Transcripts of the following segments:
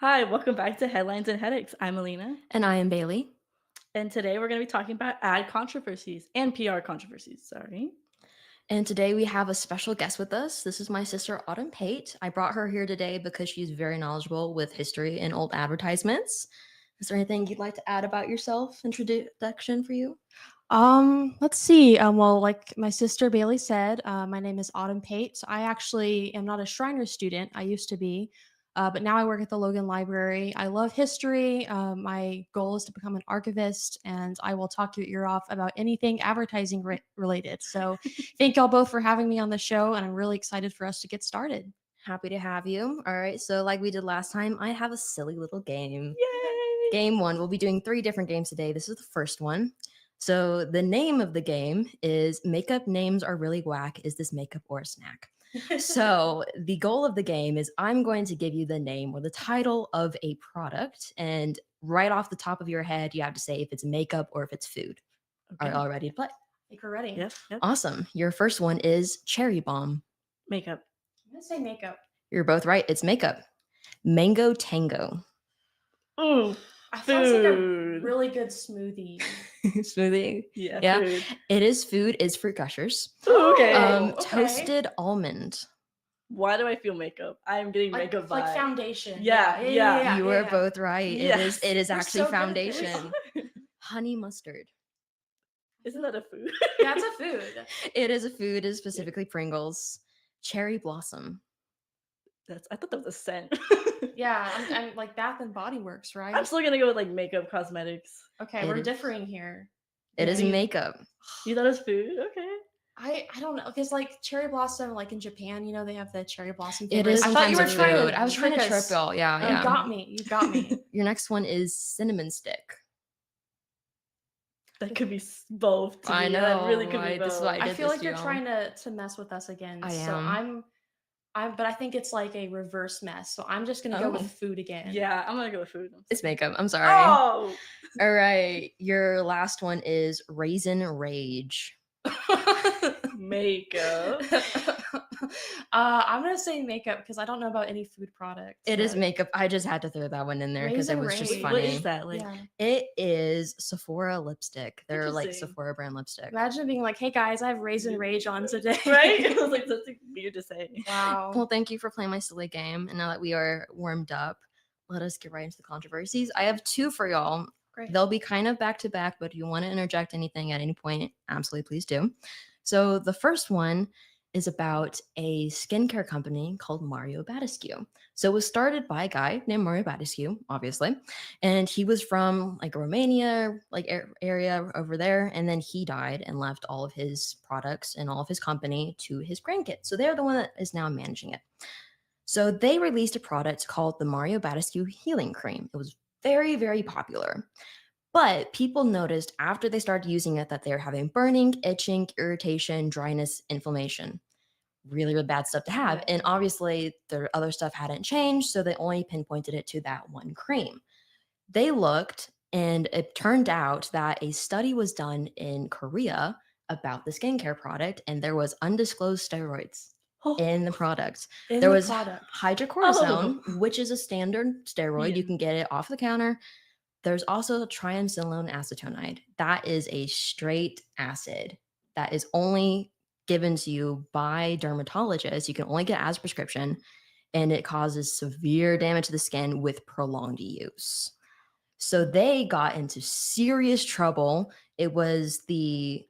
Hi, welcome back to Headlines and Headaches. I'm Alina, And I am Bailey. and today we're going to be talking about ad controversies and PR controversies. Sorry. And today we have a special guest with us. This is my sister, Autumn Pate. I brought her here today because she's very knowledgeable with history and old advertisements. Is there anything you'd like to add about yourself? Introduction for you? Let's see. Well, like my sister Bailey said, my name is Autumn Pate. So I actually am not a Schreiner student. I used to be, but now I work at the Logan Library. I love history. My goal is to become an archivist, and I will talk your ear off about anything advertising related. So thank y'all both for having me on the show, and I'm really excited for us to get started. Happy to have you. All right. So, like we did last time, I have a silly little game. Yay! Game one, we'll be doing 3 different games today. This is the first one. So, the name of the game is Makeup Names Are Really Whack. Is this makeup or a snack? So, the goal of the game is I'm going to give you the name or the title of a product. And right off the top of your head, you have to say if it's makeup or if it's food. Are Okay. you all ready to play? I think we're ready. Yep. Awesome. Your first one is Cherry Bomb. Makeup. I'm gonna say makeup. You're both right. It's makeup. Mango Tango. Ooh, I sounds like a food. really good smoothie. Smoothie. Yeah, Yeah. food. It is food. It's fruit gushers. Ooh, okay. Okay. Toasted almond. Why do I feel makeup? I'm getting Like, makeup like vibe. foundation. Yeah. You were both right. Yes. It is We're actually so good at this. foundation. Honey mustard. Isn't that a food? Yeah, it's a food. It is a food. It is specifically Pringles. Cherry blossom. I thought that was a scent. Yeah, I'm like Bath and Body Works, right? I'm still gonna go with like makeup cosmetics. Okay, It we're is- differing here. It is Yeah. makeup. You thought it was food? Okay. I don't know, because like cherry blossom, like in Japan, they have the cherry blossom. It flavors. is I thought you sometimes were a trying food. to I was trying to trick trip us. y'all. Yeah, You yeah. got me. You got me. Your next one is cinnamon stick. That could be both. To I me. That really know, could be right? This is both. why I I did feel this like to you're y'all. trying to mess with us again. I So am. but I think it's like a reverse mess. So I'm just gonna go Oh. with food again. Yeah, I'm gonna go with food. It's makeup. I'm sorry. Oh, All right. Your last one is raisin rage. makeup. I'm gonna say makeup because I don't know about any food products. It is but makeup. I just had to throw that one in there because it Raisin was just Rage. funny. What is that like? Yeah. It is Sephora lipstick. They're like Interesting. Sephora brand lipstick. Imagine being like, "Hey guys, I have Raisin Rage on today." Right? I was like, that's like, weird to say. Wow. Well, thank you for playing my silly game. And now that we are warmed up, let us get right into the controversies. I have 2 for y'all. Great. They'll be kind of back to back, but if you want to interject anything at any point, absolutely please do. So the first one is about a skincare company called Mario Badescu. So it was started by a guy named Mario Badescu, obviously, and he was from like Romania, like area over there, and then he died and left all of his products and all of his company to his grandkids. So they're the one that is now managing it. So they released a product called the Mario Badescu Healing Cream. It was very, very popular. But people noticed after they started using it that they're having burning, itching, irritation, dryness, inflammation. Really, really bad stuff to have. Yeah. And obviously, their other stuff hadn't changed, so they only pinpointed it to that one cream. They looked, and it turned out that a study was done in Korea about the skincare product, and there was undisclosed steroids in the product. In There the was product. hydrocortisone, which is a standard steroid. You Yeah. can get it off the counter. There's also triamcinolone acetonide. That is a straight acid that is only given to you by dermatologists. You can only get as prescription, and it causes severe damage to the skin with prolonged use. So they got into serious trouble. It was the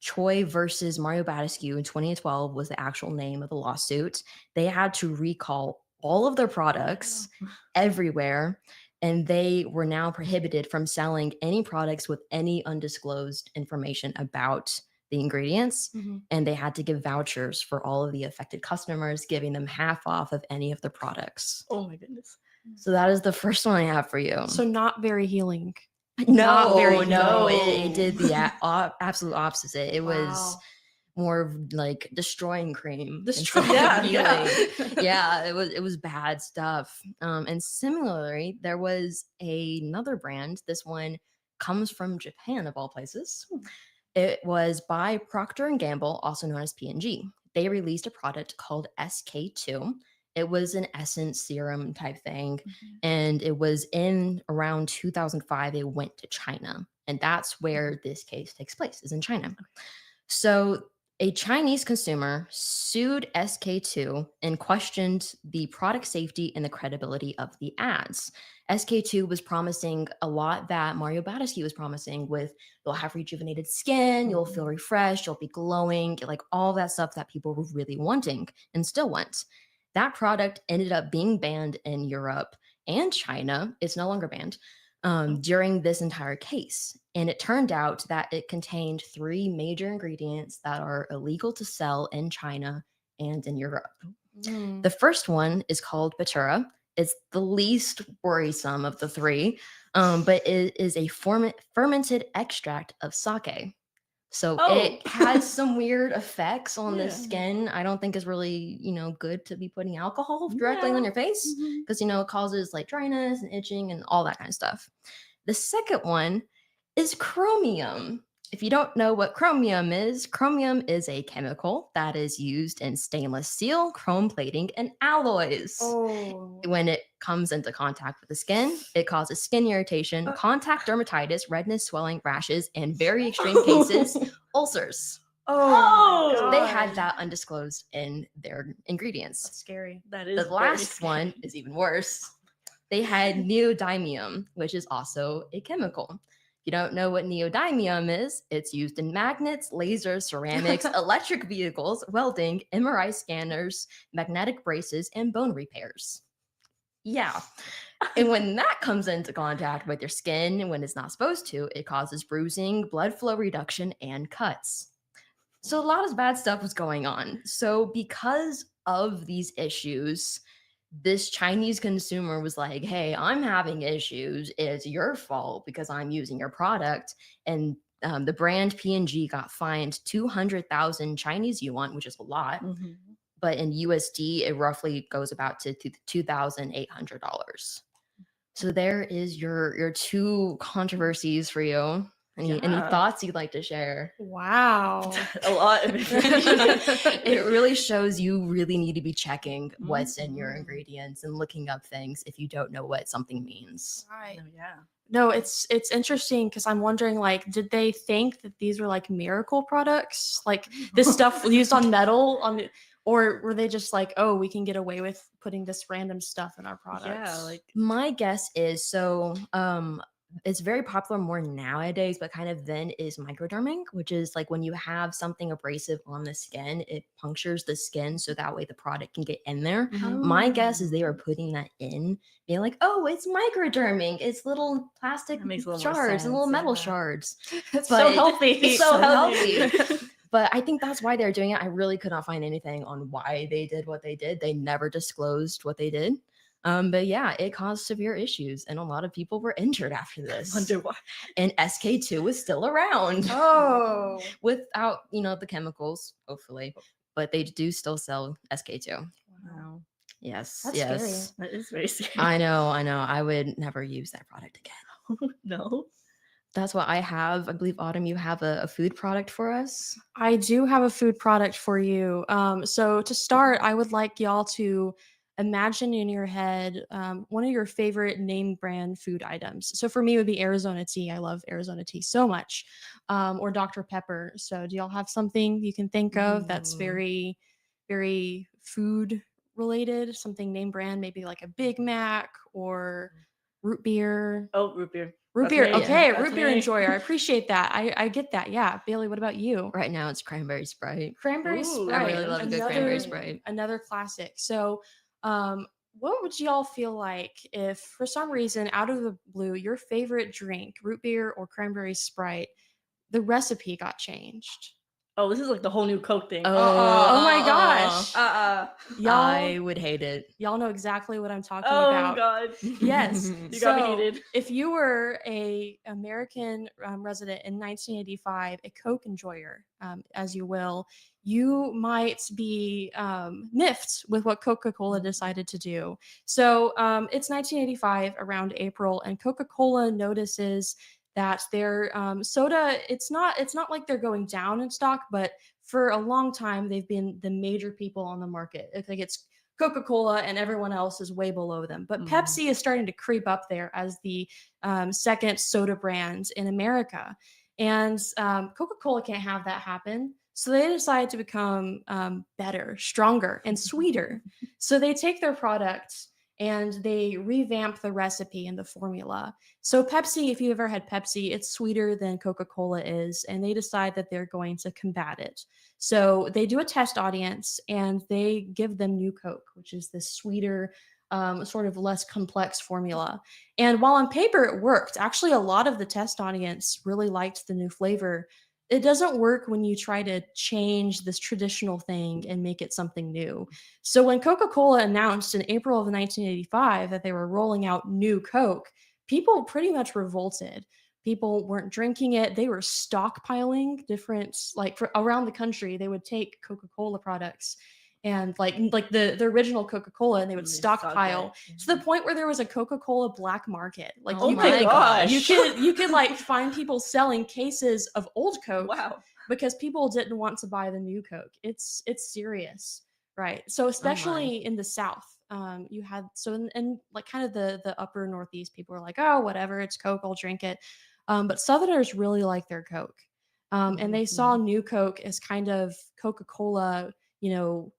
Choi versus Mario Badescu in 2012 was the actual name of the lawsuit. They had to recall all of their products everywhere, and they were now prohibited from selling any products with any undisclosed information about the ingredients. Mhm. And they had to give vouchers for all of the affected customers, giving them half off of any of the products. Oh my goodness. So that is the first one I have for you. So not very healing. No, very no, healing. it did the absolute opposite. It was Wow. more of like destroying cream. Destroy- instead of Yeah. healing. Yeah, it was bad stuff. And similarly, there was another brand. This one comes from Japan, of all places. It was by Procter and Gamble, also known as P&G. They released a product called SK2. It was an essence serum type thing. Mhm. And it was in around 2005, it went to China. And that's where this case takes place, is in China. So a Chinese consumer sued SK2 and questioned the product safety and the credibility of the ads. SK2 was promising a lot that Mario Badescu was promising with you'll have rejuvenated skin, you'll feel refreshed, you'll be glowing, like all that stuff that people were really wanting and still want. That product ended up being banned in Europe and China. It's no longer banned during this entire case. And it turned out that it contained 3 major ingredients that are illegal to sell in China and in Europe. Mm. The first one is called Batura. It's the least worrisome of the 3, but it is a fermented extract of sake. So it has some weird effects on the Yeah. skin. I don't think is really, good to be putting alcohol directly on Yeah. your face Mhm. because, it causes like dryness and itching and all that kind of stuff. The second one is chromium. If you don't know what chromium is a chemical that is used in stainless steel, chrome plating, and alloys. Oh. When it comes into contact with the skin, it causes skin irritation, contact dermatitis, redness, swelling, rashes, and very extreme cases, ulcers. Oh, Oh, They my had God. that undisclosed in their ingredients. That's scary. that is The very last scary. one is even worse. They had neodymium, which is also a chemical. If you don't know what neodymium is, it's used in magnets, lasers, ceramics, electric vehicles, welding, MRI scanners, magnetic braces, and bone repairs. Yeah. And when that comes into contact with your skin when it's not supposed to, it causes bruising, blood flow reduction, and cuts. So a lot of bad stuff was going on. So because of these issues, this Chinese consumer was like, hey, I'm having issues. It's your fault because I'm using your product. And the brand P&G got fined 200,000 Chinese yuan, which is a lot. Mhm. But in USD, it roughly goes about to $2,800. So there is your 2 controversies for you. Any Yeah. thoughts you'd like to share? Wow. A lot of information. It really shows you really need to be checking what's in your Mhm. ingredients and looking up things if you don't know what something means. Right. Oh, yeah. No, it's interesting because I'm wondering, like, did they think that these were like miracle products, like this stuff used on metal, or were they just like, oh, we can get away with putting this random stuff in our products? Yeah, like My guess is it's very popular more nowadays, but kind of then is microderming, which is like when you have something abrasive on the skin, it punctures the skin so that way the product can get in there. Mhm. My guess is they were putting that in, being like, oh, it's microderming. It's little plastic That makes a little more shards and little sense, metal yeah. shards. It's But so healthy. It's so healthy. But I think that's why they're doing it. I really could not find anything on why they did what they did. They never disclosed what they did. But yeah, it caused severe issues, and a lot of people were injured after I this. wonder why. And SK2 is still around Oh. without, the chemicals, hopefully. But they do still sell SK2. Wow. Yes, That's yes. That is very scary. I know. I would never use that product again. No. That's what I have. I believe, Autumn, you have a food product for us. I do have a food product for you. So to start, I would like y'all to imagine in your head one of your favorite name brand food items. So for me, it would be Arizona tea. I love Arizona tea so much, or Dr. Pepper. So do y'all have something you can think of that's Ooh. very, very food related? Something name brand, maybe like a Big Mac or root beer. Oh, root beer. Root That's beer. me. Okay, That's root beer me. enjoyer. I appreciate that. I get that. Yeah. Bailey, what about you? Right now, it's cranberry Sprite. Cranberry Ooh, Sprite. I really love a good cranberry Sprite. Another classic. So, what would y'all feel like if, for some reason, out of the blue, your favorite drink, root beer or cranberry Sprite, the recipe got changed? Oh, this is like the whole new Coke thing. Oh my gosh. Y'all, I would hate it. y'all know exactly what I'm talking Oh about. God. Yes. You got me So, heated. if you were a American resident in 1985, a Coke enjoyer, as you will, you might be miffed with what Coca-Cola decided to do. So it's 1985 around April, and Coca-Cola notices that their soda, it's not like they're going down in stock, but for a long time they've been the major people on the market. It's like it's Coca-Cola and everyone else is way below them. But Mhm. Pepsi is starting to creep up there as the second soda brand in America. And Coca-Cola can't have that happen. So they decide to become better, stronger, and sweeter. So they take their product and they revamp the recipe and the formula. So Pepsi, if you've ever had Pepsi, it's sweeter than Coca-Cola is, and they decide that they're going to combat it. So they do a test audience and they give them New Coke, which is this sweeter, sort of less complex formula. And while on paper it worked, actually a lot of the test audience really liked the new flavor. It doesn't work when you try to change this traditional thing and make it something new. So when Coca-Cola announced in April of 1985 that they were rolling out New Coke, people pretty much revolted. People weren't drinking it. They were stockpiling different, like around the country. They would take Coca-Cola products and like the original Coca-Cola, and they would And they stock stockpile it. to the point where there was a Coca-Cola black market. Like Oh you my could gosh. you could like find people selling cases of old Coke Wow. because people didn't want to buy the new Coke. It's serious, right? So especially in the South, you had in like kind of the upper Northeast, people were like, oh, whatever, it's Coke, I'll drink it. But Southerners really like their Coke, and they saw New Coke as kind of Coca-Cola. You know,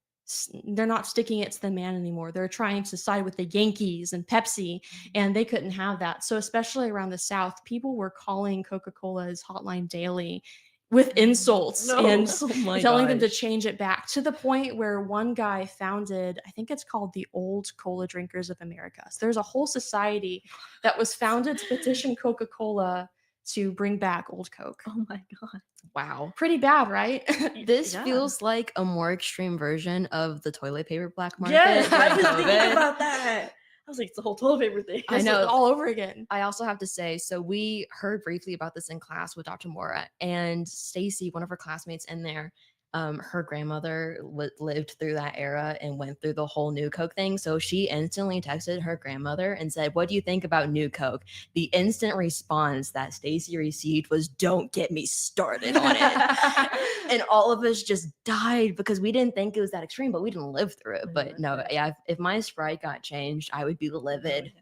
they're not sticking it to the man anymore. They're trying to side with the Yankees and Pepsi, and they couldn't have that. So especially around the South, people were calling Coca-Cola's hotline daily with insults No. and Oh my telling them to gosh. change it back, to the point where one guy founded, I think it's called the Old Cola Drinkers of America. So there's a whole society that was founded to petition Coca-Cola to bring back old Coke. Oh my god. Wow. Pretty bad, right? This Yeah. feels like a more extreme version of the toilet paper black market. Yes, I during was COVID. thinking about that. I was like, it's the whole toilet paper thing. I This is know. all over again. I also have to say, so we heard briefly about this in class with Dr. Mora, and Stacy, one of her classmates in there, her grandmother lived through that era and went through the whole New Coke thing. So she instantly texted her grandmother and said, "What do you think about New Coke?" The instant response that Stacy received was, "Don't get me started on it." And all of us just died because we didn't think it was that extreme, but we didn't live through it. We But lived no, it. yeah, if my Sprite got changed, I would be livid.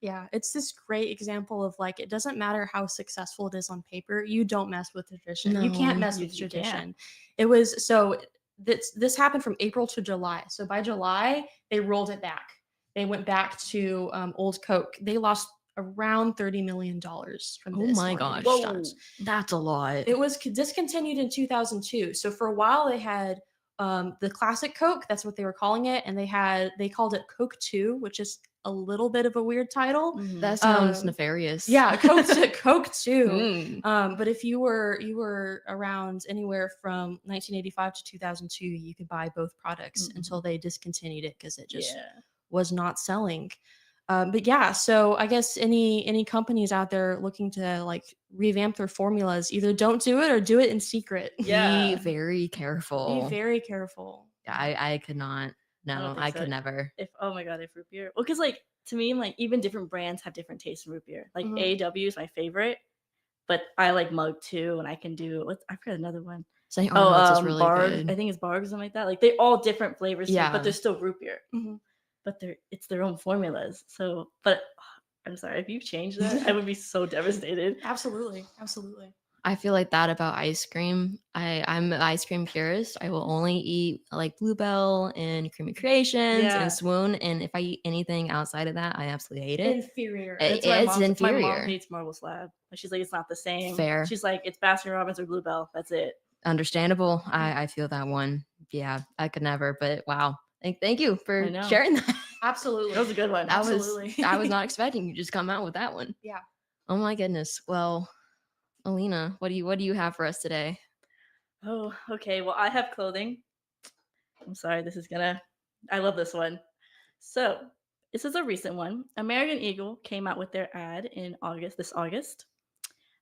Yeah, it's this great example of like, it doesn't matter how successful it is on paper, you don't mess with tradition. You can't No, mess you with can't. tradition. It was so this happened from April to July. So by July, they rolled it back. They went back to old Coke. They lost around $30 million from Oh this. my marketing gosh. stunt. That's a lot. It was discontinued in 2002. So for a while they had the classic Coke, that's what they were calling it, and they called it Coke 2, which is a little bit of a weird title. Mhm. That sounds Um, nefarious. Yeah, Coke 2. Mm. But if you were around anywhere from 1985 to 2002, you could buy both products Mhm. until they discontinued it because it just Yeah. was not selling. But yeah, so I guess any companies out there looking to like revamp their formulas, either don't do it or do it in secret. Yeah. Be very careful. Be very careful. Yeah, I could not. don't No, think I so. could never. Oh my god, if root beer. Well, because like to me, like even different brands have different tastes in root beer. Like Mhm. AW is my favorite, but I like Mug too, and I can do I forgot another one. St. Arnold's is really Barg. good. I think it's Barg or something like that. Like they're all different flavors, Yeah. but they're still root beer. Mhm. But it's their own formulas. So, but I'm sorry if you changed that, I would be so devastated. Absolutely. Absolutely. I feel like that about ice cream. I'm an ice cream purist. I will only eat like Bluebell and Creamy Creations Yeah. and Swoon. And if I eat anything outside of that, I absolutely hate it. Inferior. It- My it's My mom inferior. hates Marble Slab. She's like, it's not the same. Fair. She's like, it's Baskin Robbins or Bluebell. That's it. Understandable. I feel that one. Yeah, I could never. But wow. Thank you I for know. sharing that. Absolutely. That was a good one. That Absolutely. I was not expecting you to just come out with that one. Yeah. Oh my goodness. Well, Alina, what do you have for us today? Oh, okay. Well, I have clothing. I'm sorry. I love this one. So, this is a recent one. American Eagle came out with their ad in this August.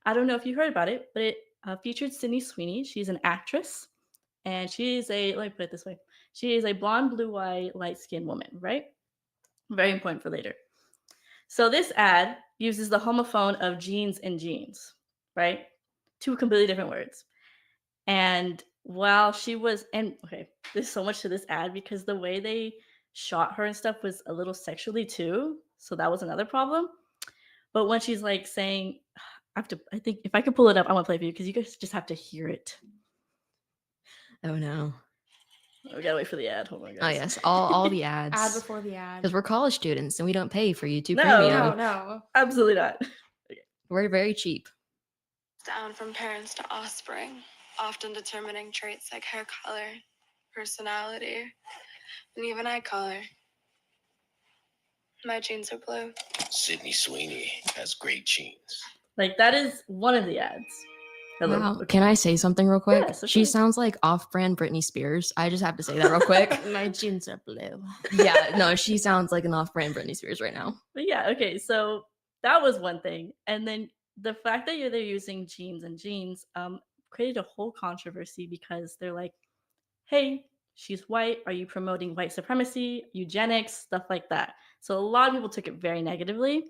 I don't know if you heard about it, but it featured Sydney Sweeney. She's an actress, and let me put it this way. She is a blonde, blue-eyed, light-skinned woman, right? Very important for later. So this ad uses the homophone of jeans and jeans, right? Two completely different words. And while there's so much to this ad because the way they shot her and stuff was a little sexually too. So that was another problem. But when she's like saying, I think if I could pull it up, I want to play for you because you guys just have to hear it. Oh no. We gotta wait for the ad. Hold on, Oh guys. yes, all the Ad ads. before the ad. Because we're college students and we don't pay for YouTube No. Premium. No. Absolutely not. We're very cheap. Down from parents to offspring, often determining traits like hair color, personality, and even eye color. My genes are blue. Sydney Sweeney has great genes. Like that is one of the ads. Hello. Wow. Okay. Can I say something real quick? Yes, of She course. sounds like off-brand Britney Spears. I just have to say that real quick. My jeans are blue. Yeah, no, she sounds like an off-brand Britney Spears right now. But yeah, okay. So that was one thing, and then the fact that they're using genes and genes created a whole controversy because they're like, hey, she's white. Are you promoting white supremacy, eugenics, stuff like that? So a lot of people took it very negatively,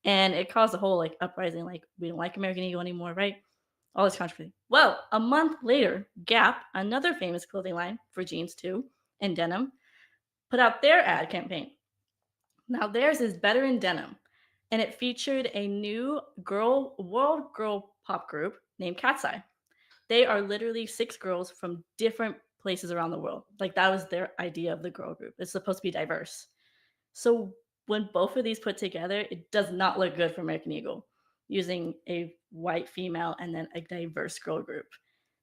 and it caused a whole like uprising. Like we don't like American Eagle anymore, right? All this controversy. Well, a month later, Gap, another famous clothing line for jeans too and denim, put out their ad campaign. Now theirs is better in denim, and it featured a new world girl pop group named Cat's Eye. They are literally 6 girls from different places around the world. Like that was their idea of the girl group. It's supposed to be diverse. So when both of these put together, it does not look good for American Eagle using a white female and then a diverse girl group.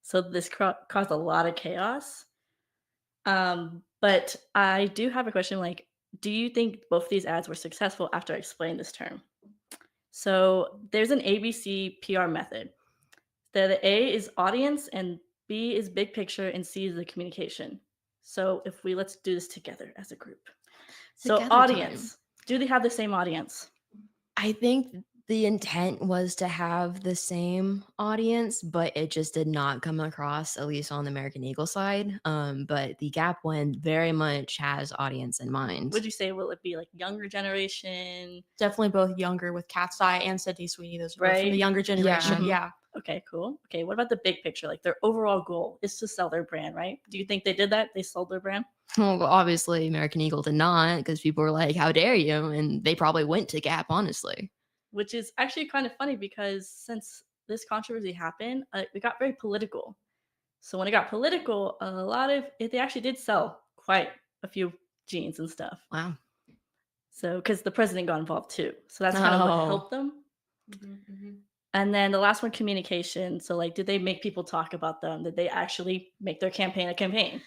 So this caused a lot of chaos. But I do have a question. Like, do you think both of these ads were successful after I explained this term? So there's an ABC PR method. The A is audience and B is big picture and C is the communication. So let's do this together as a group. So Together audience, do they have the same audience? I think the intent was to have the same audience, but it just did not come across, at least on the American Eagle side. But the Gap one very much has audience in mind. Would you say, will it be like younger generation? Definitely both younger with Cat's Eye and Sydney Sweeney. Those are both from Right. the younger generation. Mhm. Yeah. Okay, cool. Okay, what about the big picture? Like their overall goal is to sell their brand, right? Do you think they did that? They sold their brand? Well, obviously, American Eagle did not, because people were like, "How dare you?" And they probably went to Gap, honestly. Which is actually kind of funny because since this controversy happened, it got very political. So when it got political, they actually did sell quite a few jeans and stuff. Wow. So because the president got involved too, so that's kind of what Oh. helped them. Mm-hmm. And then the last one, communication. So like, did they make people talk about them? Did they actually make their campaign a campaign?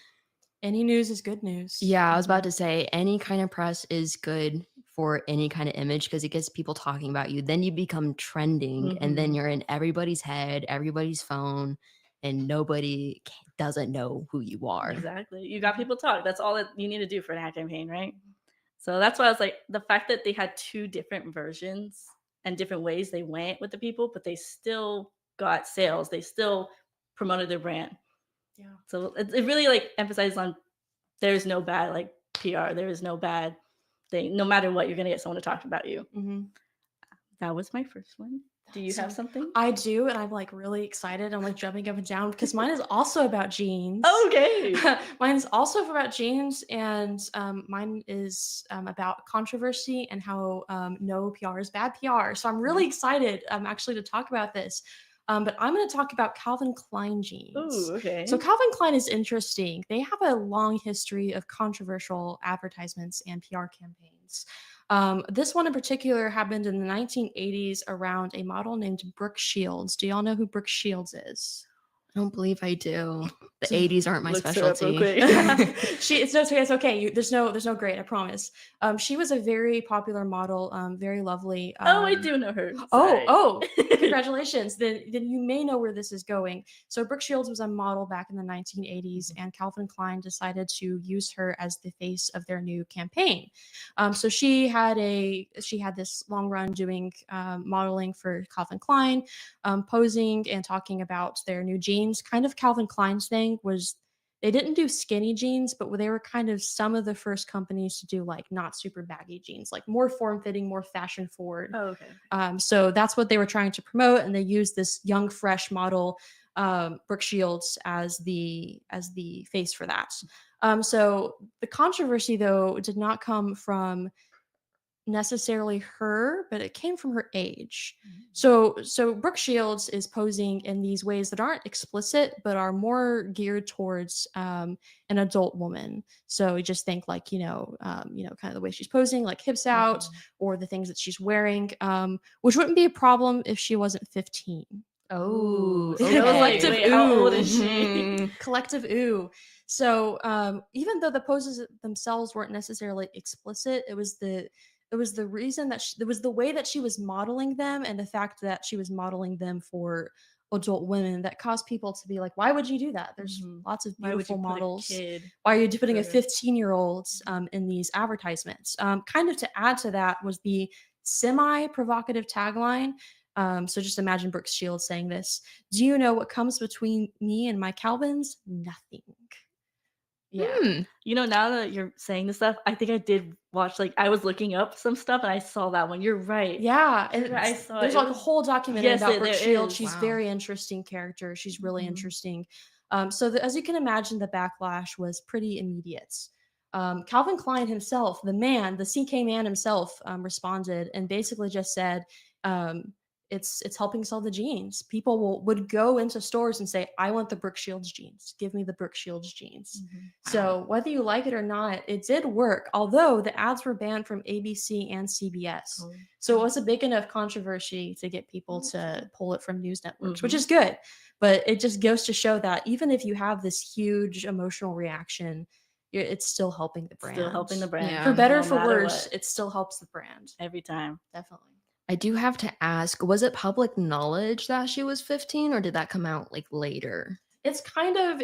Any news is good news. Yeah, I was about to say any kind of press is good for any kind of image because it gets people talking about you. Then you become trending and then you're in everybody's head, everybody's phone, and nobody doesn't know who you are. Exactly. You got people talk. That's all that you need to do for an ad campaign, right? So that's why I was like, the fact that they had 2 different versions and different ways they went with the people, but they still got sales. They still promoted their brand. Yeah. So it really like emphasizes on there's no bad like PR. There is no bad thing. No matter what, you're gonna get someone to talk about you. Mm-hmm. That was my first one. Do you have something? I do, and I'm like really excited. I'm like jumping up and down because mine is also about jeans. Okay. Mine is also about jeans, and mine is about controversy and how no PR is bad PR. So I'm really excited actually to talk about this. But I'm going to talk about Calvin Klein jeans. Ooh, okay. So Calvin Klein is interesting. They have a long history of controversial advertisements and PR campaigns. This one in particular happened in the 1980s around a model named Brooke Shields. Do y'all know who Brooke Shields is? I don't believe I do. The 80s aren't my Looks her up real specialty. quick. It's okay. There's no grade, I promise. She was a very popular model, very lovely. I do know her. Sorry. Oh, congratulations. Then you may know where this is going. So Brooke Shields was a model back in the 1980s, and Calvin Klein decided to use her as the face of their new campaign. So she had this long run doing modeling for Calvin Klein, posing and talking about their new jeans. Kind of Calvin Klein's thing was They didn't do skinny jeans, but they were kind of some of the first companies to do like not super baggy jeans, like more form fitting, more fashion forward. Oh, okay. So that's what they were trying to promote, and they used this young, fresh model, Brooke Shields, as the face for that. So the controversy, though, did not come from necessarily her, but it came from her age. So Brooke Shields is posing in these ways that aren't explicit, but are more geared towards an adult woman. So you just think like, kind of the way she's posing, like hips out, or the things that she's wearing, which wouldn't be a problem if she wasn't 15. Oh, okay. Collective Wait, how old is ooh. she? Collective ooh. So even though the poses themselves weren't necessarily explicit, it was the reason that it was the way that she was modeling them, and the fact that she was modeling them for adult women that caused people to be like, why would you do that? There's lots of Why would you beautiful put a models. kid Why are you putting a for- 15-year-old in these advertisements? Kind of to add to that was the semi-provocative tagline. So just imagine Brooke Shields saying this: "Do you know what comes between me and my Calvins? Nothing." Yeah. Now that you're saying this stuff, I think I did watch, like, I was looking up some stuff and I saw that one. You're right. Yeah, and I saw there's it. like It a was- whole documentary Yes, about Brooke there Shields. is. She's Wow. very interesting character. She's really Mhm. interesting. As you can imagine, the backlash was pretty immediate. Calvin Klein himself, the CK man himself, responded and basically just said, it's helping sell the jeans. People would go into stores and say, I want the Brooke Shields jeans. Give me the Brooke Shields jeans. So whether you like it or not, it did work, although the ads were banned from ABC and CBS. Oh. So it was a big enough controversy to get people to pull it from news networks, which Mhm. is good. But it just goes to show that even if you have this huge emotional reaction, it's still helping the brand. Still helping the brand. Yeah. For better or no for matter worse, what. it still helps the brand. Every time. Definitely. I do have to ask, was it public knowledge that she was 15, or did that come out like later? It's kind of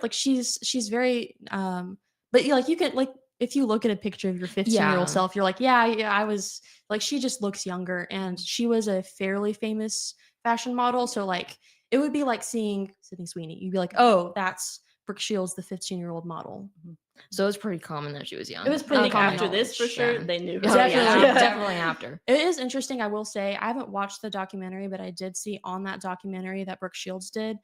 like she's very but like you can, like, if you look at a picture of your 15-year-old Yeah. self, you're like, yeah, I was like, she just looks younger, and she was a fairly famous fashion model. So like it would be like seeing Sydney Sweeney. You'd be like, oh, that's Brooke Shields, the 15-year-old model. So it's pretty common that she was young. It was I pretty think common after this, for knowledge. sure, Yeah. they knew. Oh, Definitely, yeah, yeah. definitely after. It is interesting. I will say, I haven't watched the documentary, but I did see on that documentary that Brooke Shields did.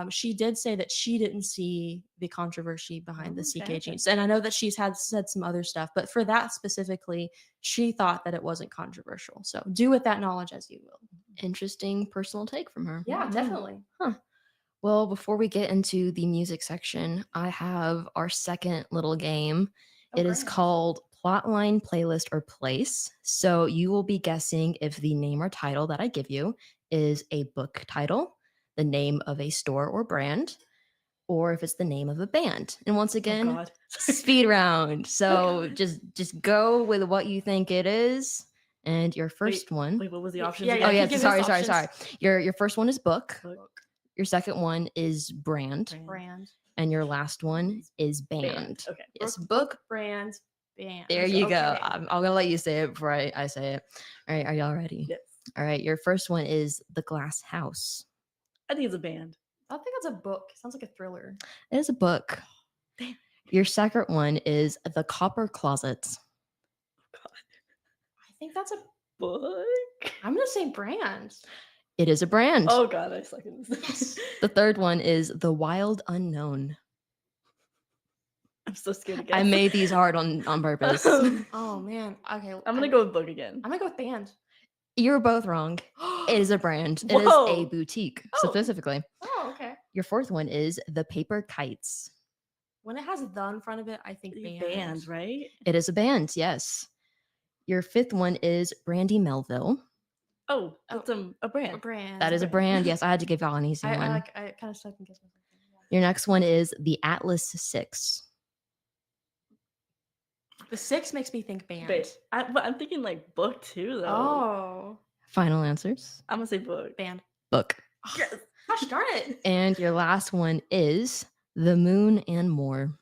She did say that she didn't see the controversy behind the CK Okay. jeans. And I know that she's said some other stuff, but for that specifically, she thought that it wasn't controversial. So do with that knowledge as you will. Interesting personal take from her. Yeah, definitely. Well, before we get into the music section, I have our second little game. It is called Plotline, Playlist, or Place. So you will be guessing if the name or title that I give you is a book title, the name of a store or brand, or if it's the name of a band. And once again, God. speed round. So just go with what you think it is. And your first one. Wait, what was the options? Yeah, again? Oh yeah, give us sorry. options. Your first one is book. Book. Your second one is brand. Brand. And your last one is band. Okay. Yes, Book, book. brand, band. There you go. Okay. I'm gonna let you say it before I say it. All right, are y'all ready? Yes. All right, your first one is The Glass House. I think it's a band. I think it's a book. Sounds like a thriller. It is a book. Damn. Your second one is The Copper Closet. I think that's a. Book. I'm gonna say brand. It is a brand. Oh God, I suck at this. Yes. The third one is The Wild Unknown. I'm so scared to guess. I made these hard on purpose. Oh man. Okay. I'm gonna go with book again. I'm gonna go with band. You're both wrong. It is a brand. It is a Whoa. boutique, Oh. specifically. Oh, okay. Your fourth one is The Paper Kites. When it has the in front of it, I think band. Band, right? It is a band, yes. Your fifth one is Brandy Melville. Oh, that's a A brand. brand. That is a brand. Yes, I had to give y'all an easy one. I kind of second guess myself. Your next one is the Atlas 6. The 6 makes me think band. But I'm thinking like book too, though. Oh, Final answers. I'm gonna say book. band. Book. Yes. Gosh darn it. And your last one is The Moon and More.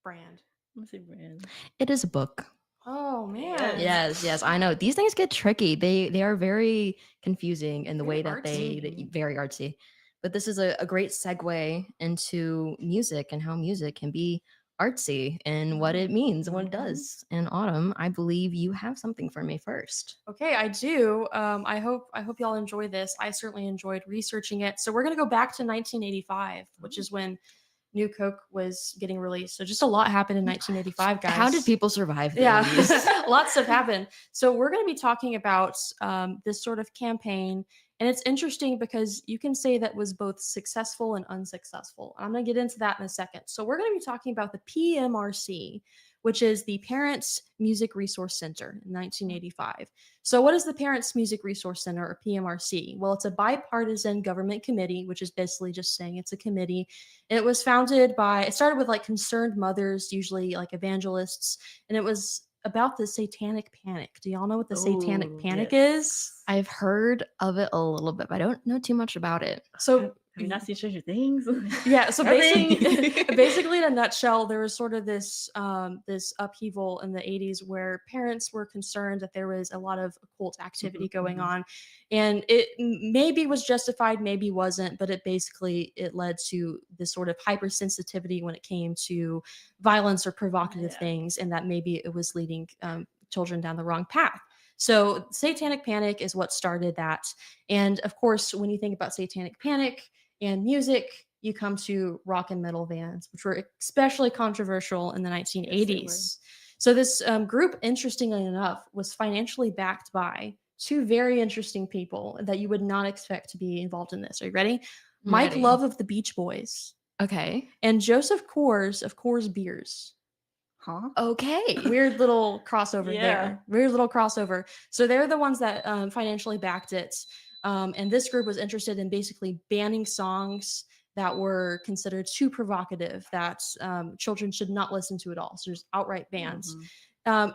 Brand. I'm gonna say brand. It is a book. Oh man. Yes, I know. These things get tricky. They are very confusing in the Very way that artsy. very artsy. But this is a great segue into music and how music can be artsy and what it means and what it does. And Autumn, I believe you have something for me first. Okay, I do. I hope y'all enjoy this. I certainly enjoyed researching it. So we're gonna go back to 1985, which is when New Coke was getting released. So just a lot happened in 1985, guys. How did people survive the Yeah, 80s? lots have happened. So we're going to be talking about this sort of campaign, and it's interesting because you can say that was both successful and unsuccessful. I'm going to get into that in a second. So we're going to be talking about the PMRC, which is the Parents Music Resource Center in 1985. So what is the Parents Music Resource Center, or PMRC? Well, it's a bipartisan government committee, which is basically just saying it's a committee. And it was founded by, it started with like concerned mothers, usually like evangelists, and it was about the Satanic Panic. Do y'all know what the Satanic Panic is? I've heard of it a little bit, but I don't know too much about it. So Have you not seen Stranger Things? yeah, so Nothing? basically in a nutshell, there was sort of this this upheaval in the 80s where parents were concerned that there was a lot of occult activity going on, and it maybe was justified, maybe wasn't, but it led to this sort of hypersensitivity when it came to violence or provocative things, and that maybe it was leading children down the wrong path. So Satanic Panic is what started that. And of course, when you think about Satanic Panic and music, you come to rock and metal bands, which were especially controversial in the 1980s. Yes, so this group, interestingly enough, was financially backed by two very interesting people that you would not expect to be involved in this. Are you ready? Mike Ready. Love of the Beach Boys Okay. and Joseph Coors of Coors Beers. Huh? Okay. Weird little crossover Yeah. there. Weird little crossover. So they're the ones that financially backed it. And this group was interested in basically banning songs that were considered too provocative, that children should not listen to at all. So there's outright bans.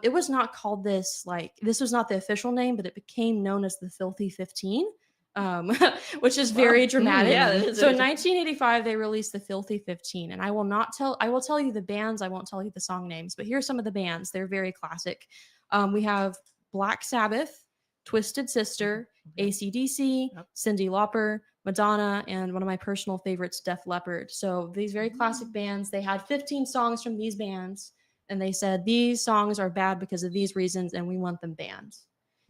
It was not called this, like, this was not the official name, but it became known as the Filthy 15. Which is very dramatic. Yeah, that is So in very 1985, they released the Filthy 15, and I will tell you the bands. I won't tell you the song names, but here's some of the bands. They're very classic. We have Black Sabbath, Twisted Sister, AC/DC, Cyndi Lauper, Madonna, and one of my personal favorites, Def Leppard. So these very classic bands. They had 15 songs from these bands, and they said these songs are bad because of these reasons, and we want them banned.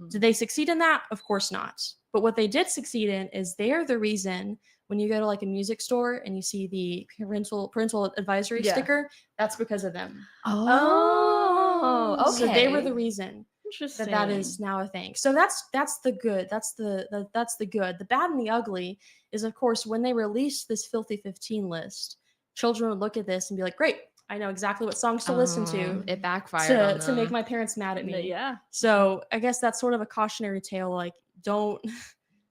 Did they succeed in that? Of course not. But what they did succeed in is they're the reason when you go to like a music store and you see the parental advisory sticker, that's because of them. Oh, okay. So they were the reason Interesting. that is now a thing. So that's the good. That's the good. The bad and the ugly is, of course, when they released this Filthy 15 list, children would look at this and be like, great, I know exactly what songs to listen to. It backfired To make my parents mad at me. Yeah. So I guess that's sort of a cautionary tale. Like, don't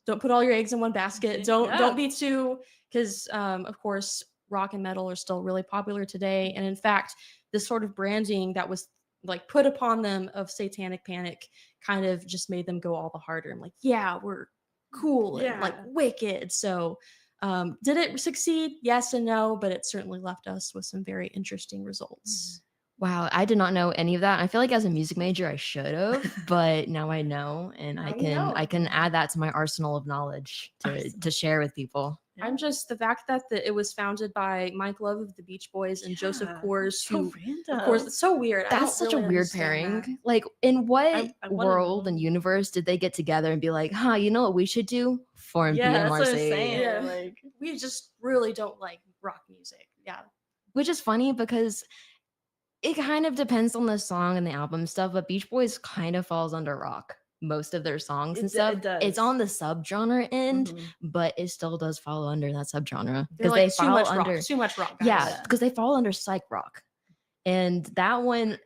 put all your eggs in one basket. Don't be too, because of course rock and metal are still really popular today. And in fact, this sort of branding that was like put upon them of Satanic Panic kind of just made them go all the harder. I'm like, yeah, we're cool and like wicked. So did it succeed? Yes and no, but it certainly left us with some very interesting results. Wow, I did not know any of that. I feel like as a music major I should have, but now I know, and Now I you can know. I can add that to my arsenal of knowledge to share with people. I'm just the fact that it was founded by Mike Love of the Beach Boys and Joseph Coors, So who, random. of course, it's so weird. I That's don't such a really weird understand pairing. that. Like, in what I wanna world know. and universe did they get together and be like, huh, you know what we should do? Form Yeah, that's what I'm PMRC. saying. Yeah. Like, We just really don't like rock music. Yeah. Which is funny because it kind of depends on the song and the album stuff, but Beach Boys kind of falls under rock. Most of their songs and stuff. it does. It's on the subgenre end, Mhm. but it still does fall under that subgenre They're because like they too fall much under rock. Too much rock. Guys. yeah, because they fall under psych rock, and that one,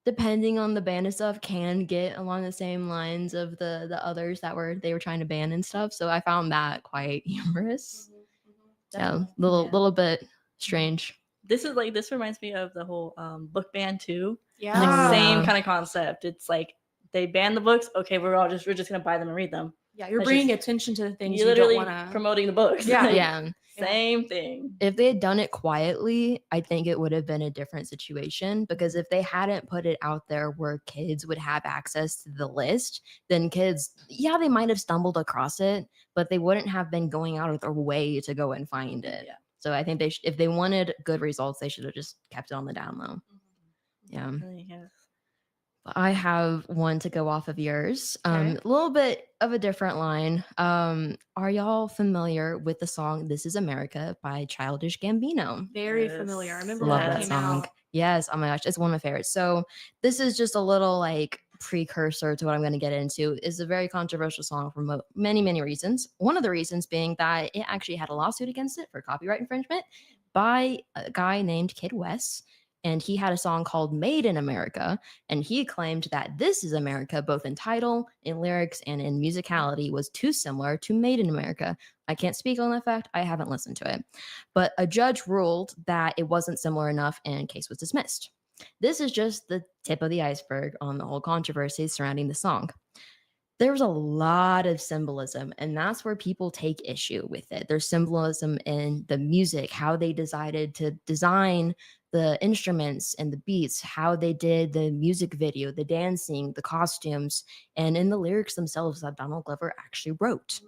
depending on the band and stuff, can get along the same lines of the others that they were trying to ban and stuff. So I found that quite humorous. Yeah, little bit strange. This reminds me of the whole book ban too. Yeah. Same kind of concept. It's like they ban the books. Okay, we're just gonna buy them and read them. Yeah, you're That's bringing just- attention to the things You're you don't literally want to. promoting the books. Yeah. Like, Yeah. Same thing. If they had done it quietly, I think it would have been a different situation, because if they hadn't put it out there where kids would have access to the list, then kids, yeah, they might have stumbled across it, but they wouldn't have been going out of their way to go and find it. Yeah. So I think they if they wanted good results, they should have just kept it on the down low. Yeah. Really, yes. I have one to go off of yours. Okay. A little bit of a different line. Are y'all familiar with the song "This Is America" by Childish Gambino? Very Yes. familiar. I remember Love when it that came song. out. Yes. Oh my gosh, it's one of my favorites. So this is just a little like precursor to what I'm going to get into. It's a very controversial song for many, many reasons. One of the reasons being that it actually had a lawsuit against it for copyright infringement by a guy named Kid West. And he had a song called Made in America. And he claimed that This Is America, both in title, in lyrics, and in musicality, was too similar to Made in America. I can't speak on that fact. I haven't listened to it. But a judge ruled that it wasn't similar enough and case was dismissed. This is just the tip of the iceberg on the whole controversy surrounding the song. There's a lot of symbolism, and that's where people take issue with it. There's symbolism in the music, how they decided to design the instruments and the beats, how they did the music video, the dancing, the costumes, and in the lyrics themselves that Donald Glover actually wrote.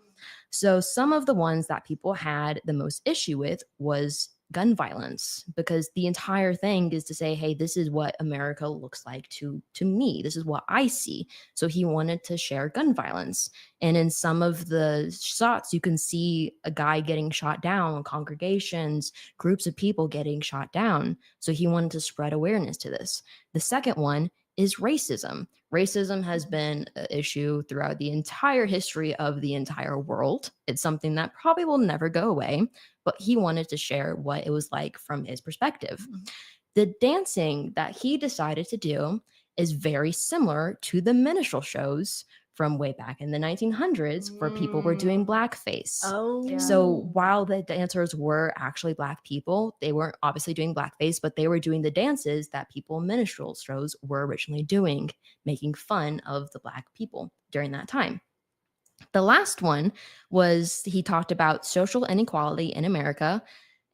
So some of the ones that people had the most issue with was gun violence, because the entire thing is to say, hey, this is what America looks like to me. This is what I see. So he wanted to share gun violence. And in some of the shots, you can see a guy getting shot down, congregations, groups of people getting shot down. So he wanted to spread awareness to this. The second one is racism. Racism has been an issue throughout the entire history of the entire world. It's something that probably will never go away, but he wanted to share what it was like from his perspective. The dancing that he decided to do is very similar to the minstrel shows from way back in the 1900s where people were doing blackface. Oh. Yeah. So while the dancers were actually Black people, they weren't obviously doing blackface, but they were doing the dances that people in minstrel shows were originally doing, making fun of the Black people during that time. The last one was he talked about social inequality in America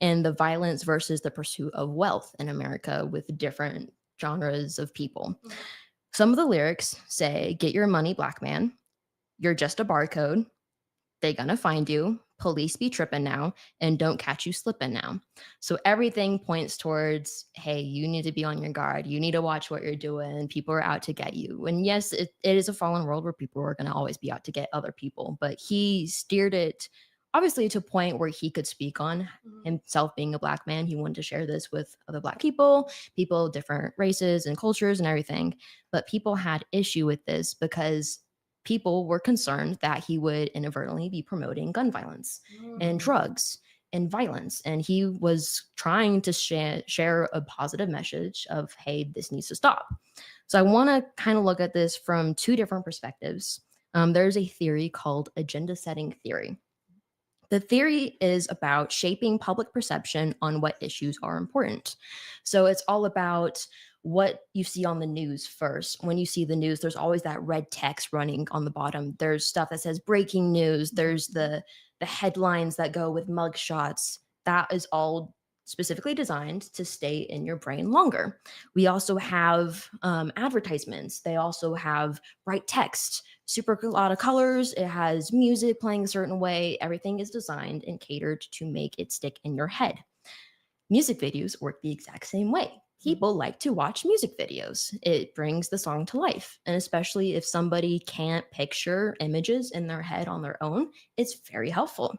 and the violence versus the pursuit of wealth in America with different genres of people. Some of the lyrics say, "Get your money, Black man. You're just a barcode. They gonna find you. Police be tripping now, and don't catch you slipping now." So everything points towards, hey, you need to be on your guard. You need to watch what you're doing. People are out to get you. And yes, it is a fallen world where people are going to always be out to get other people. But he steered it obviously to a point where he could speak on himself being a Black man. He wanted to share this with other Black people, different races and cultures and everything. But people had issue with this because people were concerned that he would inadvertently be promoting gun violence and drugs and violence. And he was trying to share a positive message of, hey, this needs to stop. So I want to kind of look at this from two different perspectives. There's a theory called agenda setting theory. The theory is about shaping public perception on what issues are important. So it's all about what you see on the news first. When you see the news, there's always that red text running on the bottom. There's stuff that says breaking news. There's the headlines that go with mug shots. That is all specifically designed to stay in your brain longer. We also have advertisements. They also have bright text, super a lot of colors. It has music playing a certain way. Everything is designed and catered to make it stick in your head. Music videos work the exact same way. People like to watch music videos. It brings the song to life. And especially if somebody can't picture images in their head on their own, it's very helpful.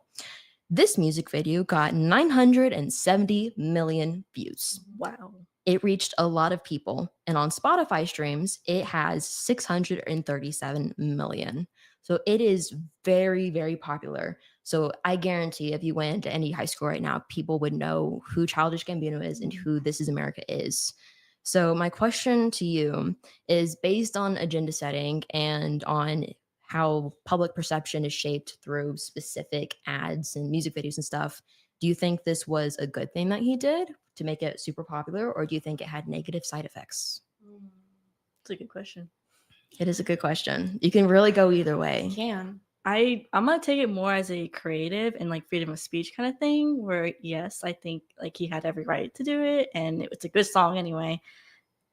This music video got 970 million views. Wow. It reached a lot of people. And on Spotify streams, it has 637 million. So it is very, very popular. So I guarantee if you went into any high school right now, people would know who Childish Gambino is and who This Is America is. So my question to you is, based on agenda setting and on how public perception is shaped through specific ads and music videos and stuff, do you think this was a good thing that he did to make it super popular, or do you think it had negative side effects? It's a good question. It is a good question. You can really go either way. Can. I'm gonna take it more as a creative and like freedom of speech kind of thing. Where yes, I think like he had every right to do it, and it's a good song anyway.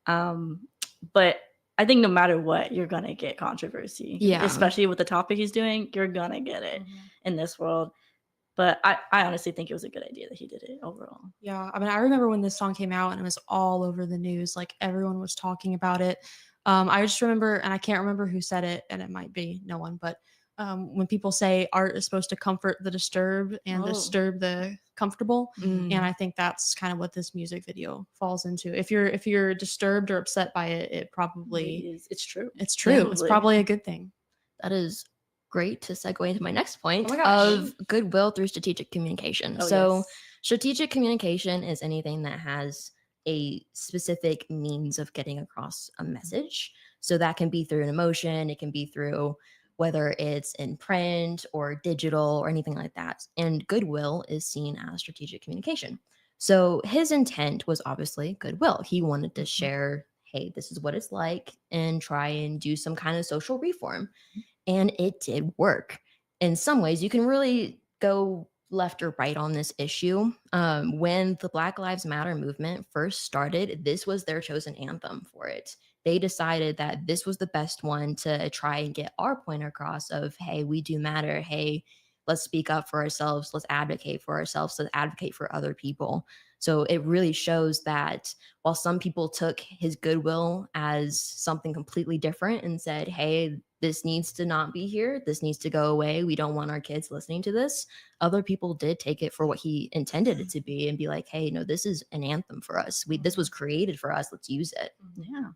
But I think no matter what, you're gonna get controversy. Yeah. Especially with the topic he's doing, you're gonna get it in this world. But I honestly think it was a good idea that he did it overall. Yeah, I mean, I remember when this song came out and it was all over the news. Like everyone was talking about it. I just remember, and I can't remember who said it, and it might be no one, but when people say art is supposed to comfort the disturbed and disturb the comfortable, and I think that's kind of what this music video falls into. If you're disturbed or upset by it, it probably It's true. It's true. It's Probably. probably a good thing. That is great to segue into my next point Oh my gosh. of goodwill through strategic communication. Oh, So, yes. strategic communication is anything that has a specific means of getting across a message. So, that can be through an emotion, it can be through whether it's in print or digital or anything like that. And goodwill is seen as strategic communication. So, his intent was obviously goodwill. He wanted to share, hey, this is what it's like, and try and do some kind of social reform. And it did work. In some ways, you can really go left or right on this issue. When the Black Lives Matter movement first started, this was their chosen anthem for it. They decided that this was the best one to try and get our point across of, hey, we do matter. Hey, let's speak up for ourselves. Let's advocate for ourselves. Let's advocate for other people. So it really shows that while some people took his goodwill as something completely different and said, hey, this needs to not be here. This needs to go away. We don't want our kids listening to this. Other people did take it for what he intended it to be and be like, hey, no, this is an anthem for us. This was created for us. Let's use it. Yeah.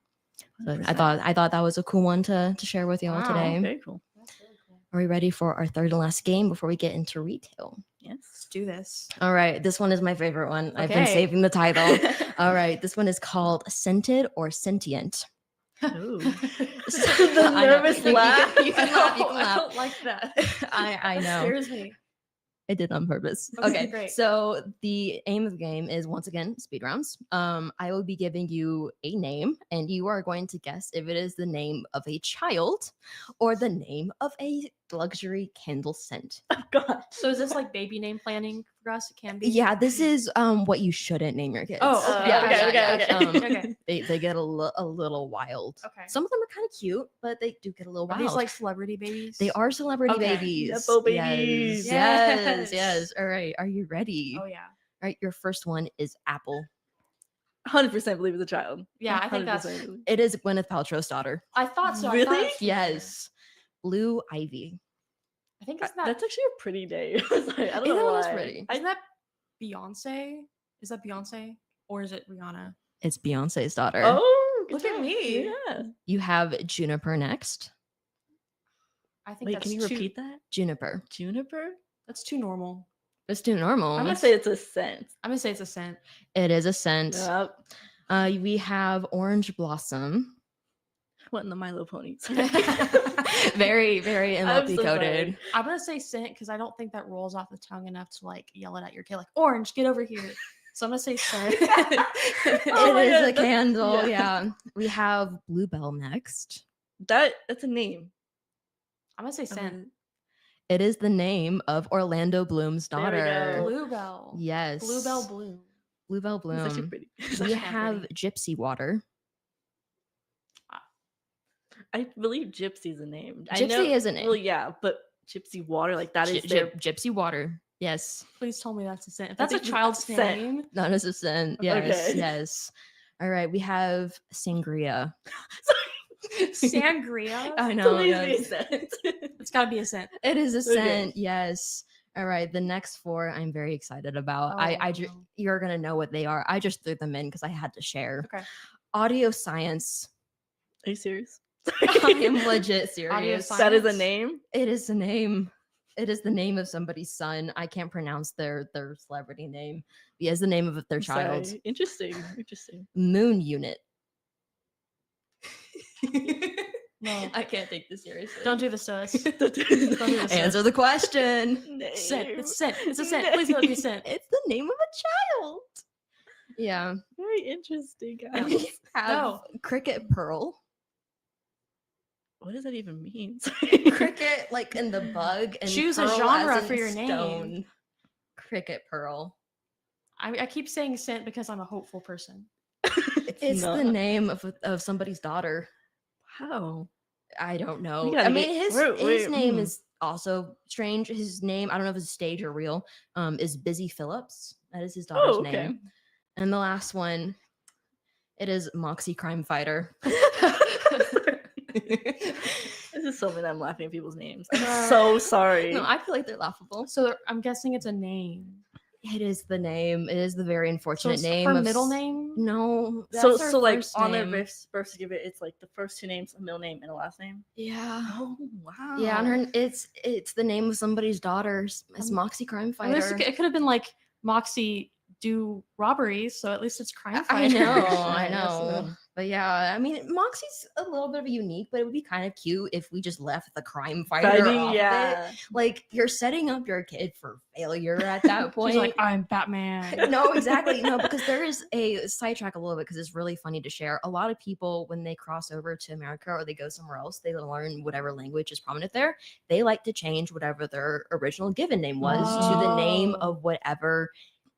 So I thought that was a cool one to share with you all today. Very cool. That's really cool. Are we ready for our third and last game before we get into retail? Yes. Let's do this. All right, this one is my favorite one. I've been Okay. saving the title. All right, this one is called Scented or Sentient. Ooh. The The nervous laugh. You can laugh. You can I laugh. don't like that. I That know. scares me. I did on purpose. Okay, Okay, great. so the aim of the game is once again speed rounds. I will be giving you a name, and you are going to guess if it is the name of a child or the name of a luxury candle scent. Oh God. So is this like baby name planning for us? It can be. Yeah, this is what you shouldn't name your kids. Oh, okay. Yeah, Okay, yeah, okay, yeah. okay. Okay. They get a little wild. Okay. Some of them are kind of cute, but they do get a little Are wild. these like celebrity babies? They are celebrity Okay. babies. Nepo babies. Yes, Yes. yes. All right. Are you ready? Oh yeah. All right. Your first one is Apple. 100% believe it's a child. Yeah, I think that's- 100% believe. It is Gwyneth Paltrow's daughter. I thought so. I Really? thought it was for sure. Yes. Blue Ivy. I think it's that. That's actually a pretty name. I was like, I don't Either know one is why. pretty. Isn't that Beyonce? Is that Beyonce or is it Rihanna? It's Beyonce's daughter. Oh, good Look at job. me. Yeah. You have Juniper next. I think Wait, that's can you too, repeat that? Juniper. Juniper? That's too normal. It's too normal. I'm gonna say it's a scent. I'm gonna say it's a scent. It is a scent. Yep. We have Orange Blossom. What in the Milo ponies? Very, very I'm MLP so coded. I'm gonna say scent because I don't think that rolls off the tongue enough to like yell it at your kid like orange, get over here. So I'm gonna say scent. Oh my It is God, a that's- candle. yeah. Yeah. We have Bluebell next. That's a name. I'm gonna say scent. It is the name of Orlando Bloom's There we daughter. go. Bluebell. Yes. Bluebell bloom. Bluebell It's actually Bloom. pretty. We Yeah, have pretty. Gypsy Water. I believe Gypsy's a name. I Gypsy know, is a name. Well, yeah, but Gypsy Water, like that is Gy- their. Gypsy Water. Yes. Please tell me that's a scent. If I that's a think it's child's scent. name. That is a scent. Yes. Okay. Yes. All right. We have Sangria. Sangria. I know. Please be a Yes. scent. It's gotta be a scent. It is a Okay. scent. Yes. All right. The next four I'm very excited about. Oh, no. You're going to know what they are. I just threw them in because I had to share. Okay. Audio Science. Are you serious? I am legit serious. Science. That is a name. It is the name. It is the name of somebody's son. I can't pronounce their celebrity name. He has the name of their I'm child. sorry. Interesting. Interesting. Moon Unit. No. I can't take this seriously. Don't do this to us. Don't do this. Answer the question. Scent. Name. It's scent. It's a scent. Please let it be a scent. It's the name of a child. Yeah. Very interesting, And guys. we have No. Cricket Pearl. what does that even mean? Cricket, like in the bug, and Choose a pearl genre as in for your name. stone. Cricket pearl. I keep saying scent because I'm a hopeful person. It's not. the name of somebody's daughter. How? I don't We know. gotta I mean, get- his name hmm. is also strange. His name, I don't know if it's stage or real, is Busy Phillips. That is his daughter's Oh, okay. name. And the last one, it is Moxie Crime Fighter. This is so many I'm laughing at people's names. I'm so sorry. No, I feel like they're laughable. So I'm guessing it's a name. It is the name. It is the very So unfortunate it's name. her of middle s- name? No. so that's her like first on their name. birth certificate, it's like the first two names, a middle name, and a last name. Yeah. Oh wow. Yeah, and her it's the name of somebody's daughter. It's Moxie Crime I mean, Fighter. it could have been like Moxie do robberies, so at least it's crime I fighter. know, I I guess know. so. But yeah, I mean, Moxie's a little bit of a unique, but it would be kind of cute if we just left the crime fighter Fighting, off of it. yeah. Like, you're setting up your kid for failure at that point. She's like, I'm Batman. No, exactly. No, because there is a sidetrack a little bit because it's really funny to share. A lot of people, when they cross over to America or they go somewhere else, they learn whatever language is prominent there. They like to change whatever their original given name was to the name Oh. of whatever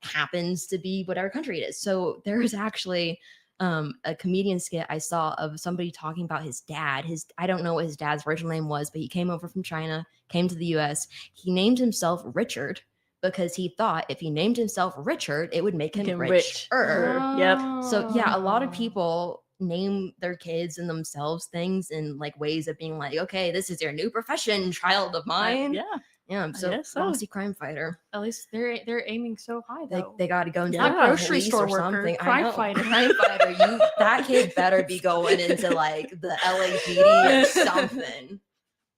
happens to be whatever country it is. So there is actually a comedian skit I saw of somebody talking about his dad. I don't know what his dad's original name was, but he came over from China, came to the US. He named himself Richard because he thought if he named himself Richard, it would make him rich. richer. Yep. So yeah, a lot of Oh. people name their kids and themselves things in like ways of being like, okay, this is your new profession, child of mine. Yeah. Yeah. So guess so. Moxie Crime Fighter. At least they're aiming so high They, though. they got to go into Yeah. the Grocery police store or worker, something. I crime know. fighter. Crime fighter. That kid better be going into like the LAPD or something.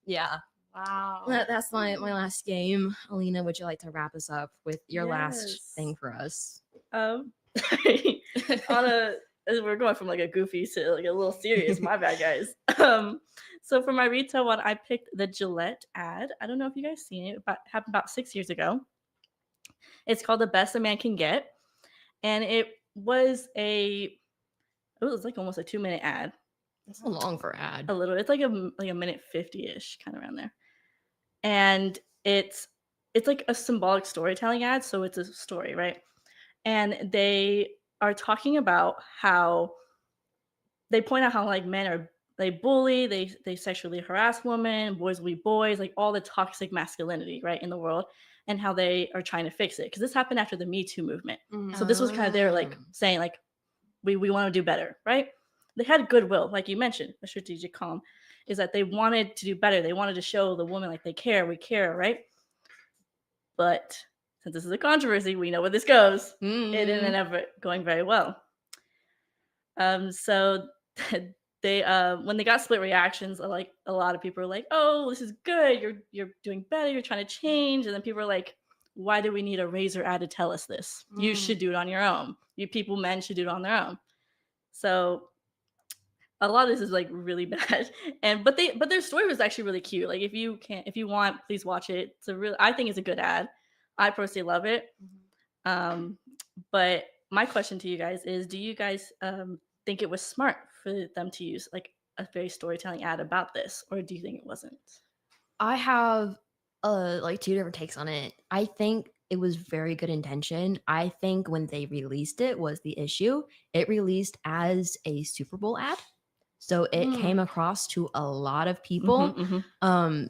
Yeah. Wow. That's my last game. Alina, would you like to wrap us up with your Yes. last thing for us? On a we're going from like a goofy to like a little serious. My bad, guys. So for my retail one, I picked the Gillette ad. I don't know if you guys seen it, but it happened about 6 years ago. It's called The Best a Man Can Get, and it was like almost a 2-minute ad. That's a long for ad. A little. It's like a minute 50-ish, kind of around there. And it's like a symbolic storytelling ad, so it's a story, right? And they are talking about how they point out how like men they bully, they sexually harass women, boys will be boys, like all the toxic masculinity, right, in the world, and how they are trying to fix it. Because this happened after the Me Too movement. Mm. So this was kind of their like saying like we want to do better, right? They had goodwill, like you mentioned, a strategic calm, is that they wanted to do better. They wanted to show the woman like we care, right? But since this is a controversy, we know where this goes. It didn't end up going very well. So they when they got split reactions, like a lot of people were like, "Oh, this is good. You're doing better. You're trying to change." And then people were like, "Why do we need a razor ad to tell us this? You should do it on your own. You people, men, should do it on their own." So a lot of this is like really bad. But their story was actually really cute. Like if you want, please watch it. I think it's a good ad. I personally love it. But my question to you guys is, do you guys think it was smart for them to use like a very storytelling ad about this, or do you think it wasn't? I have like two different takes on it. I think it was very good intention. I think when they released it was the issue. It released as a Super Bowl ad. So it came across to a lot of people.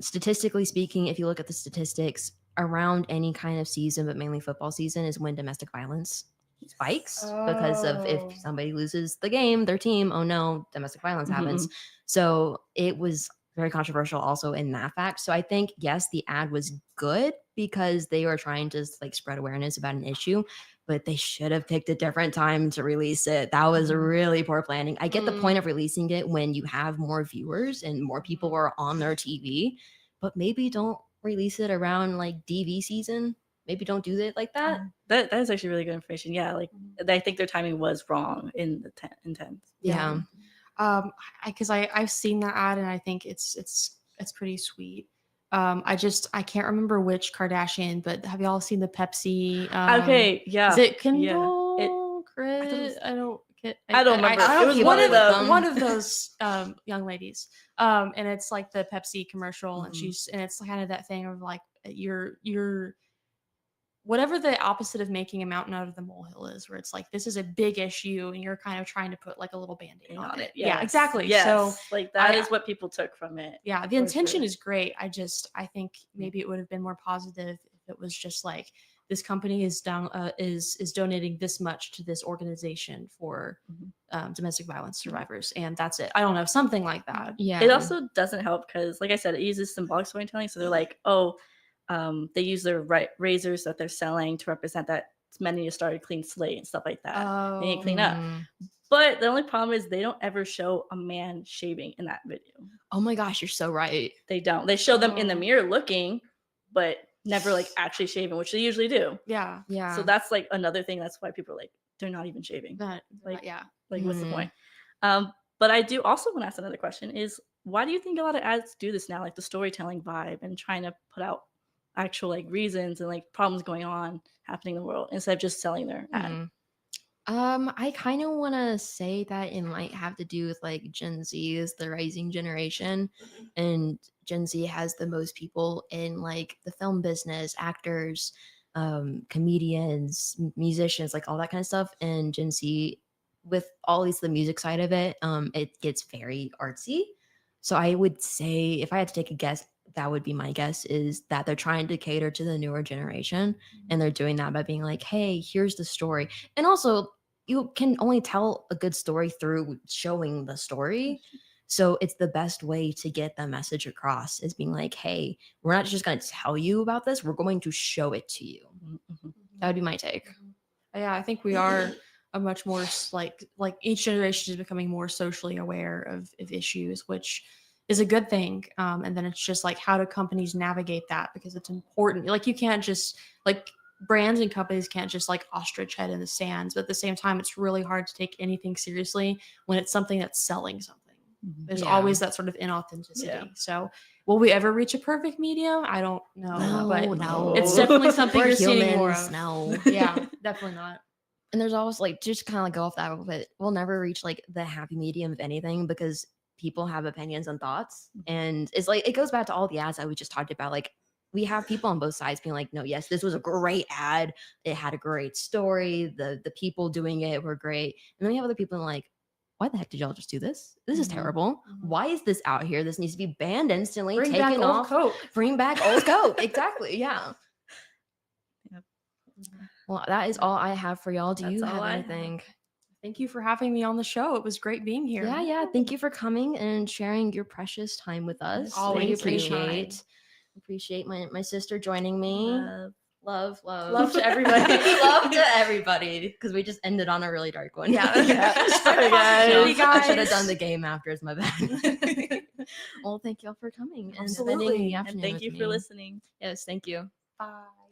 Statistically speaking, if you look at the statistics, around any kind of season, but mainly football season, is when domestic violence spikes because of if somebody loses the game, their team, oh no, domestic violence happens. So it was very controversial also in that fact. So I think, yes, the ad was good because they were trying to like spread awareness about an issue, but they should have picked a different time to release it. That was really poor planning. I get the point of releasing it when you have more viewers and more people are on their TV, but maybe don't release it around like DV season. Maybe don't do it like that. That is actually really good information. Yeah, like I think their timing was wrong in the intent. Yeah. Because I've seen that ad and I think it's pretty sweet. I can't remember which Kardashian, but have y'all seen the Pepsi? Okay, yeah. Is it Yeah. Kendall? I thought it was- I don't. it. I don't remember. I It don't was keep one up of with them. them. One of those young ladies, and it's like the Pepsi commercial, and it's kind of that thing of like you're whatever the opposite of making a mountain out of the molehill is, where it's like this is a big issue and you're kind of trying to put like a little band-aid on it. Yeah, Yes. exactly. Yes. So like that I- is what people took from it. yeah, the For intention sure. is great. I think maybe it would have been more positive if it was just like this company is donating this much to this organization for domestic violence survivors, and that's it. I don't know, something like that. Yeah. It also doesn't help because, like I said, it uses symbolic storytelling. So they're like, oh, they use their razors that they're selling to represent that it's meant to start a clean slate and stuff like that. They need to clean up. But the only problem is they don't ever show a man shaving in that video. Oh my gosh, you're so right. They don't. They show them in the Oh. mirror looking, but never like actually shaving, which they usually do. Yeah. Yeah. So that's like another thing. That's why people are like, they're not even shaving. Like, yeah. Like, what's the point? But I do also want to ask another question is why do you think a lot of ads do this now? Like the storytelling vibe and trying to put out actual like reasons and like problems going on happening in the world instead of just selling their ad. I kind of want to say that it might have to do with like Gen Z is the rising generation, and Gen Z has the most people in like the film business, actors, comedians, musicians, like all that kind of stuff. And Gen Z, with all these the music side of it, it gets very artsy. So I would say if I had to take a guess, that would be my guess, is that they're trying to cater to the newer generation, and they're doing that by being like, hey, here's the story. And also you can only tell a good story through showing the story. So it's the best way to get the message across is being like, hey, we're not just going to tell you about this, we're going to show it to you. That would be my take. Yeah, I think we are a much more like each generation is becoming more socially aware of issues, which is a good thing. And then it's just like, how do companies navigate that? Because it's important. Like you can't just like brands and companies can't just like ostrich head in the sands, but at the same time, it's really hard to take anything seriously when it's something that's selling something. There's always that sort of inauthenticity. Yeah. So will we ever reach a perfect medium? I don't know. But No. it's definitely something We're you're seeing more humans, of. no. Yeah, definitely not. And there's always like, just kind of like go off that, but we'll never reach like the happy medium of anything because people have opinions and thoughts. And it's like, it goes back to all the ads that we just talked about. Like we have people on both sides being like, no, yes, this was a great ad. It had a great story. The people doing it were great. And then we have other people like, why the heck did y'all just do this? This is terrible. Why is this out here? This needs to be banned instantly. Bring back taken old off. Coke. Bring back old Coke. Exactly. Yeah. Yep. Well, that is all I have for y'all. Do That's you all have I anything? Thank you for having me on the show. It was great being here. Yeah. Thank you for coming and sharing your precious time with us. Always Thank you. anytime. Appreciate my sister joining me. Love to everybody. Love to everybody, because we just ended on a really dark one. Yeah. Sorry, guys. I should have done the game after. It's my bad. Well, thank y'all for coming and spending Absolutely. the afternoon And thank you with for me. listening. Yes, thank you. Bye.